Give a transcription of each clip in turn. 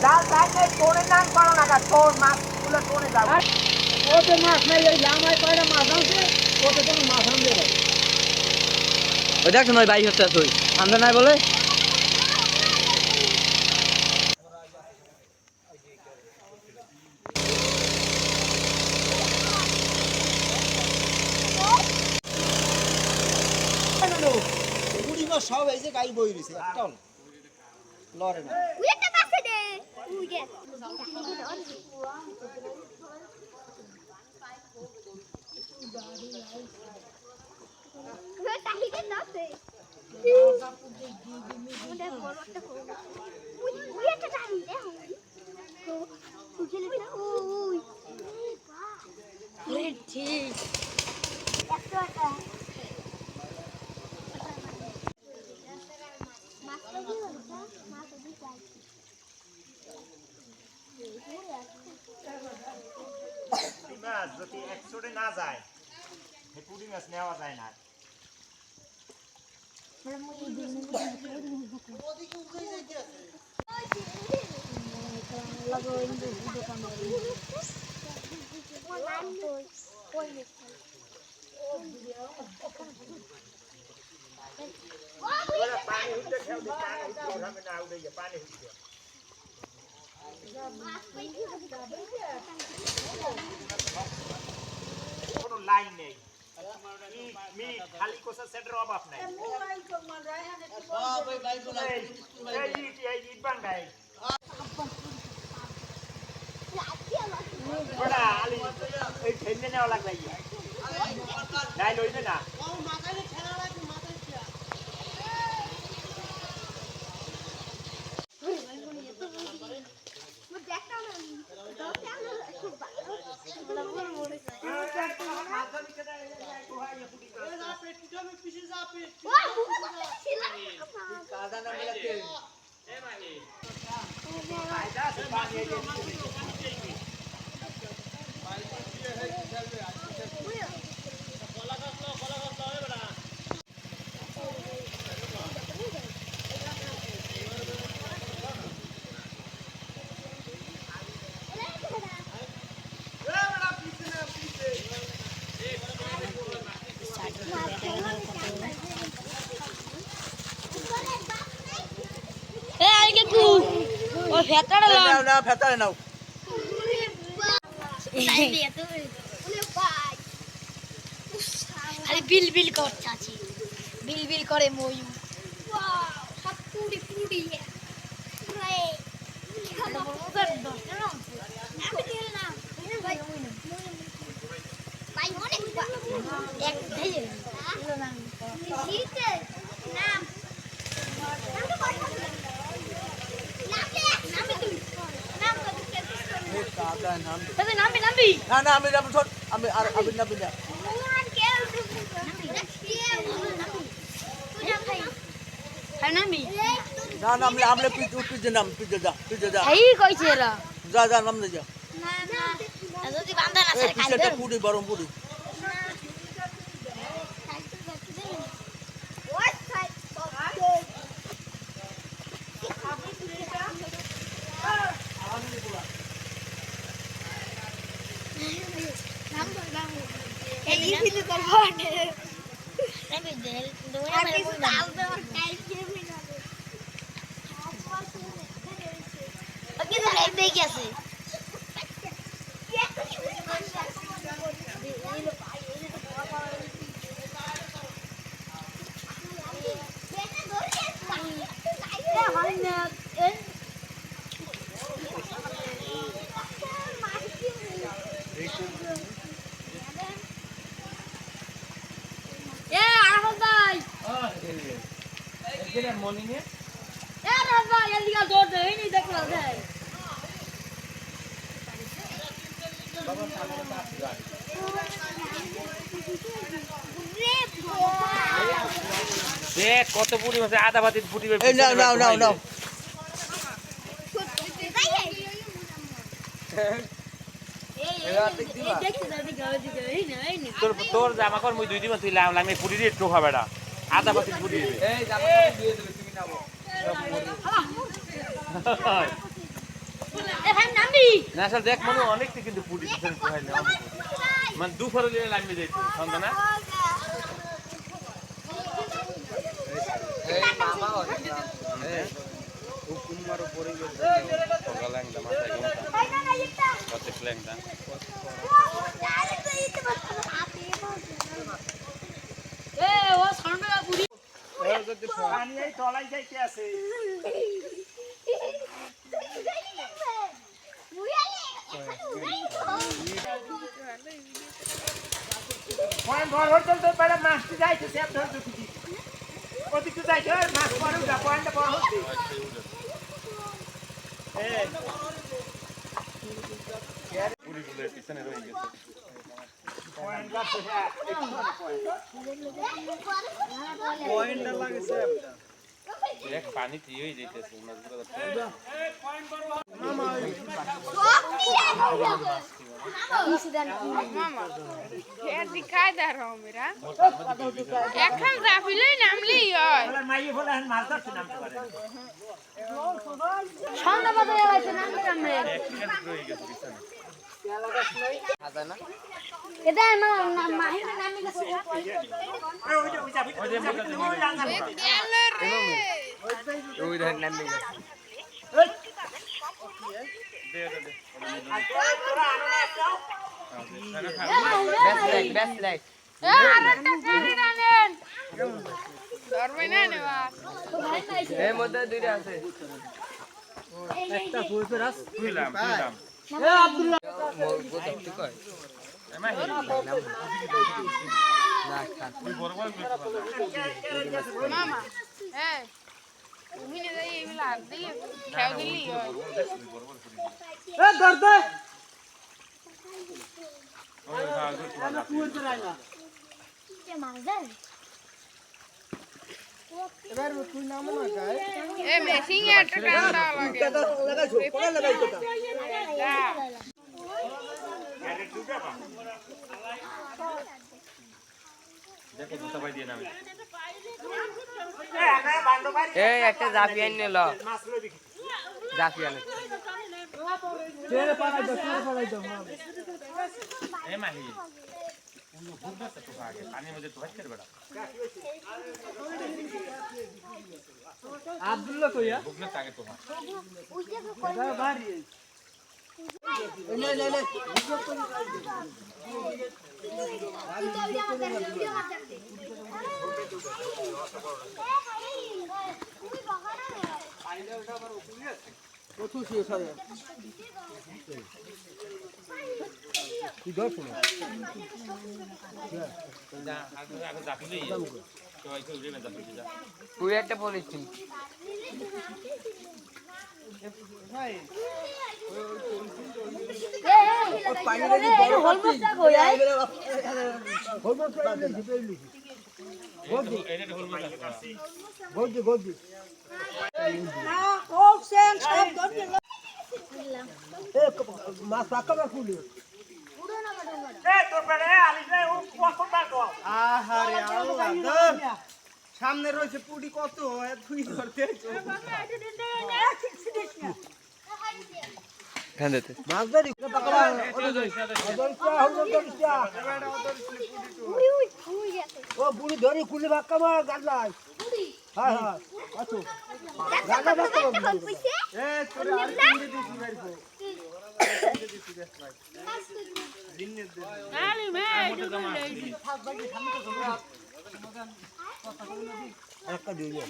জাল থাকে তোরে নাম করো না তোর মাছগুলো তোরে যাও ওতে মাছ নাই এই লামায় কয়টা মাছ আছে ওতে কোনো মাছ আনবে না ওই দেখ নয় ভাই হচ্ছে তুই আনতে নাই বলে সব এই যে গাই বই রইছে একটাও লরে না ওই একটা পাশে দে ওই যে ওই তাহিকে নাতে ওটা বড়টা করব ওই একটা টাইম দে ওই খেলে না ওই ওই ঠিক একটা মাছ যদি একশোটে না যায় পুঁটি মাছ নেওয়া যায় না পানি উঠে খেয়ে পানি উঠে না উঠে পানি উঠে কোনো লাইন নেই খালি কোসা সেটের অভাব নাই ইট বাঙ্গাই এই ঠেলে নেওয়া লাগবে নাই লইবে না ফেতারে নাও না ফেতারে নাও আরে বিল বিল করছে আছে বিল বিল করে ময়ূর সব পুরি পুরি বরম পুরি মর্নিং এ দেখ কত পুরি মাছ আদা বাতি ফুটি নাও নাও নাও নাও তোর জামা কর মুই 2 দিন তুই লামে পুরি দিয়ে একটু খাবে না আদা বাতি পুরি দিবে এই জামা দিয়ে দেবে তুমি নাও না আসলে দেখ মনে অনেকটা কিন্তু পুরি দিচ্ছেন কোহাইলে মানে দুপুরে লিয়ে লাইমে যাইতো সন্ধ্যা না এই মামা এই হুকুমার উপরে গেছে সকালে মাথায় কত ল্যাংটা পানি এই তলায় যাইতে আছে পয়েন্ট ভর হইতে তো পরে মাছটি যাইতে সে ধর দুটি ওদিকে যাইতে মাছ পরে উঠা পয়েন্টটা বড় হচ্ছে পুরিগুলোর পিছনে রয়ে গেছে পয়েন্ট যাচ্ছে হ্যাঁ পয়েন্টটা লাগেছে এক পানি হয়ে যাইতেছে মাছগুলো এখন রাফিলেই নামলেই হয় বলে মাইয়ে বলে এখন মাছ ধরতে নামতে পারে সন্ধ্যা বাজারে হয়েছে নামতে নামে রয়ে গেছে পিছনে হাজা না এটা আমার মাহিনা নামে গেছে ওই যাবি ওই রান্না ওই ধর নামে গেছে তোরা আনো না যাও বেস্ট লাইট আরেকটা গাড়ি টানেন ধরবে না নেবা এই মধ্যে দুইটা আছে তুইলাম গোদক ঠিক হয় এমাই না খা তুই বড় বড় মামা এই তুমি না যাই এগুলা হাত দিয়ে খেও দিলি হয় এ মেশিং এ একটা টান দেওয়া লাগে যা। দেখো দুটো ভাই দিয়ে নামে এই একটা জাফিয়ান নিল মাছ লই দেখি জাফিয়ান এ মাহি পুরো ভুগছে তো আগে পানির মধ্যে তো হাইতে বেড়া আব্দুল্লাহ কইয়া ভুগলে আগে তো যা আগে জাপিলি তো আইছে উড়ে না জাপিলি যা তুই একটা পলিথিন এটা হল মজা তোর পরে আলিস রে ও কখন ডাকো আহারে আল্লাহ সামনে রয়েছে পুডি কত তুই ধরতে খান্দাতে মাছদারি পাকলা ও বুড়ি ধরি কুলি ভাক্কা মার গাডলাই হ্যাঁ হ্যাঁ আছো গাডলা ভাক্কা এ তোর আর কিনে দিছি বাইরো আলি মে একটা দিয়ে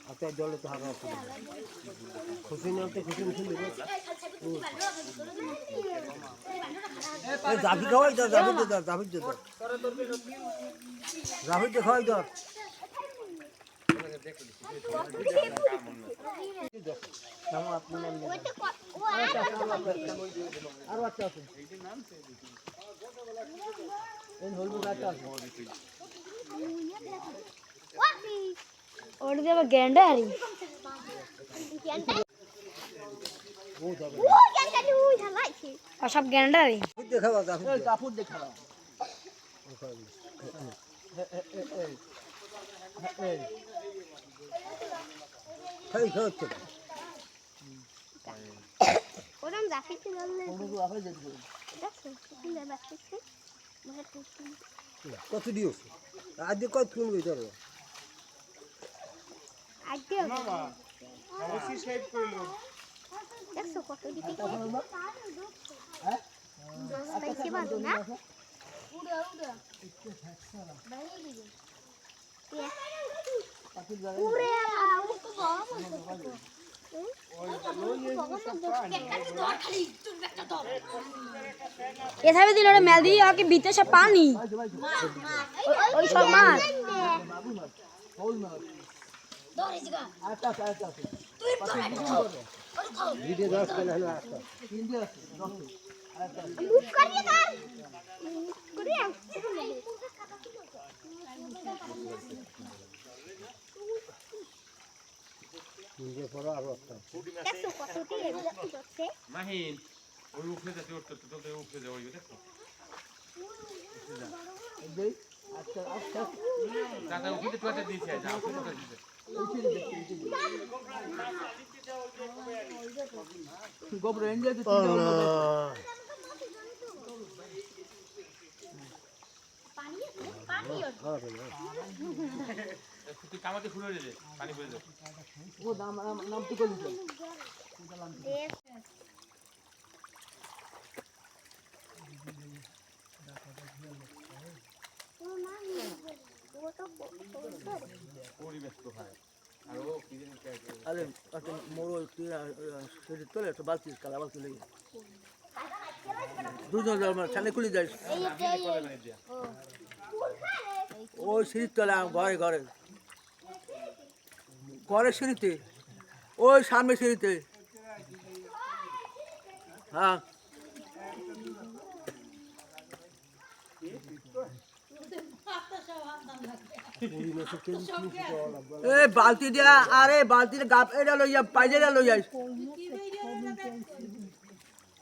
হাতে জলে তো হারা খুশি নিতে খুশি মিশিয়ে দেবে জাভি খাওয়াই দাও জাভি দে দাও জাভি দে দাও জাভি দে খাওয়াই দাও ওইটা ও আর আরো একটা আছে এই হলুদ গাছটা আছে ওর দিয়ে গ্যান্ডা হারি ও গ্যান্ডা দুই ঢালাইছে আর সব গ্যান্ডা হারি দেখাবা কাপড় দেখাবা এই হচ্ছে ওরম জাফিতে বললে কোন আপনি দেখো দেখো সুন্দর বাচ্চাছে মনে হচ্ছে কত দিও আজ কত ফুল হইতারো আজকে মামা ওসি শেভ কইলো দেখো কত দিতে হ্যাঁ স্পাইসি বাজু না উড়া উড়া বাইরে দিবে উড়ে ও তো বাবা এভাবে দিল ওরা মেল দিয়ে ওকে ভিতরে সব পানি ওই সব মাছ ভিডিও দাও কেন হলো আসতো মুভ করিয়ে দাও করিয়ে ভিডিও পড়ো আর একটা দেখো কত দিতে মাহিন ওই উঠে যাচ্ছে ওর তো তো উঠে যাও ওই দেখো দেই আচ্ছা আচ্ছা দাদা উঠে তো দিয়েছে যাও তো দিয়েছে গোবর এনজয় দিতে তুই কামাতে শুরু হয়ে যাবে পানি পড়ে যাবে ও নাম তো কইছো পরিবেশ তো হয় আর ও কি জানি আরে আচ্ছা মোড়ো সেটি তোলে একটা বালতি কালা বালতি লেগে দুজন ছানে খুলে যাই ওই সিঁড়ির তলে ঘরে ঘরে ঘরের সিঁড়িতে ওই সামনে সিঁড়িতে হ্যাঁ এ বালতি দিয়া আরে বালতির গাপ এটা লইয়া পাইজেরা লই যাইস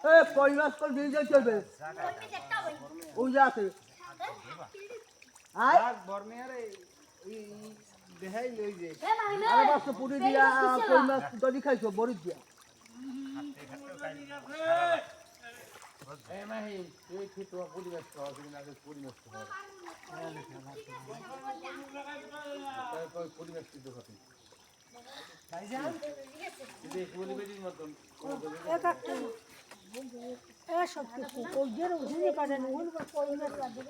এ কই মাছ কল দিয়ে যাই চলবে ওই যা আছে আয় বর্মে আরে দেখাই লই যে আরে বাস পুরি দিয়া কই মাছ দদি খাইছো বড়ি দিয়া এই মাহিন তুই কি তো পরিবেশ তো দিন আগে পরিবেশ তো হয় তাই পরিবেশ কি তো হয় ভাইজান এই পরিবেশের মতন সব কিছু ওই যে ওখানে পাঠানো ওই পরিবেশ লাগে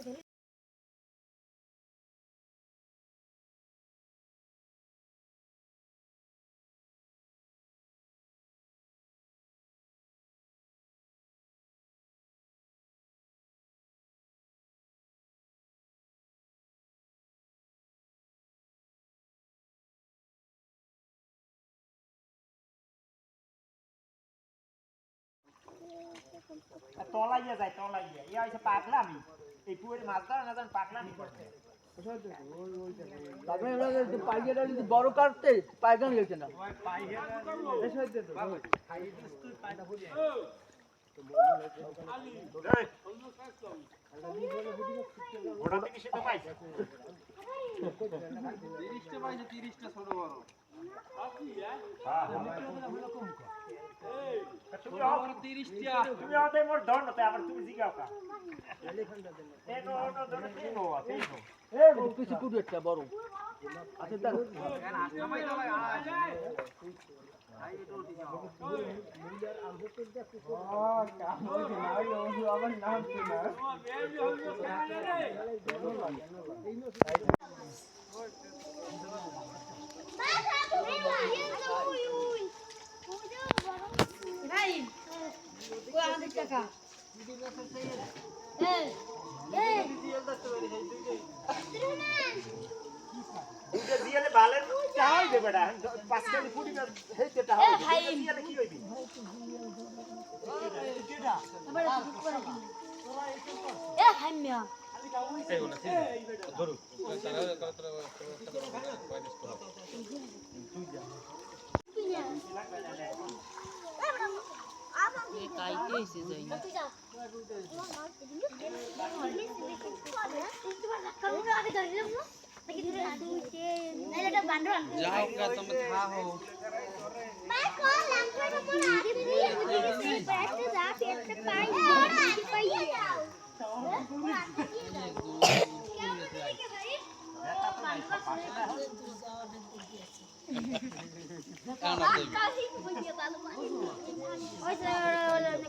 তলাইয়া যায় তলাইয়া ইয়া হইছে পাগলামি এই পুয়ের মাছ ধরা না জান পাগলামি করতে তারপরে পাইজেরা যদি বড় কাটতে পায়খানা গেছে না ওটা থেকে সেটা পাইছে 30টা পাইছে 30টা ছোট বড় তুমি আমাদের মোর ধর না আবার তুমি জিগাও কা এনো ওনো ধরে কি গো আছে এ কিছু কুড়ি একটা বড় আচ্ছা তার ভাই ও আমাদের টাকা এই এই দুটো দিয়ালে বালের চাই দে বেটা 5 কেজি পুরি না হেতে টা হবে দিয়ালে কি হইবি এ ভাই মিয়া এই ওনা ঠিক ধরু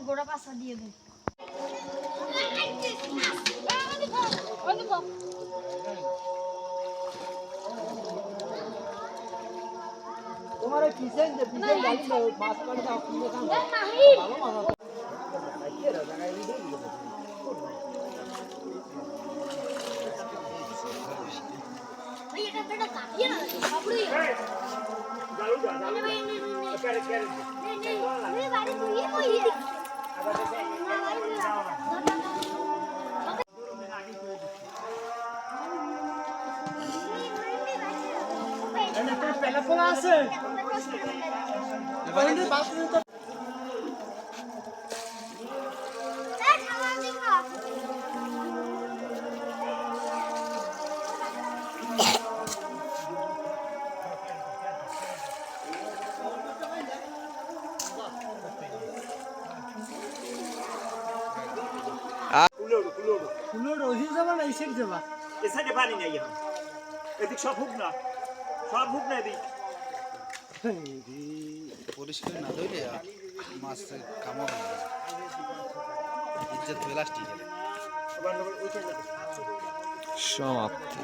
গোড়া পাশা দিয়ে দে তোমার কিসেন যে পিছন গালি না মাছ কাটে দাও তুমি কাম ভালো মাছ জালু যা কেরে কেরে এনে তো পেলা পোলা আছে এবারে বাস তো কুলো রোহি যাবা না ইসেক যাবা এ সাইডে পানি নাই এখন এদিক সব হুক না এদিক পরিষ্কার না ধরলে মাছ কামাবো না ইজ্জত প্লাস্টিকের ওইখানে সমাপ্তি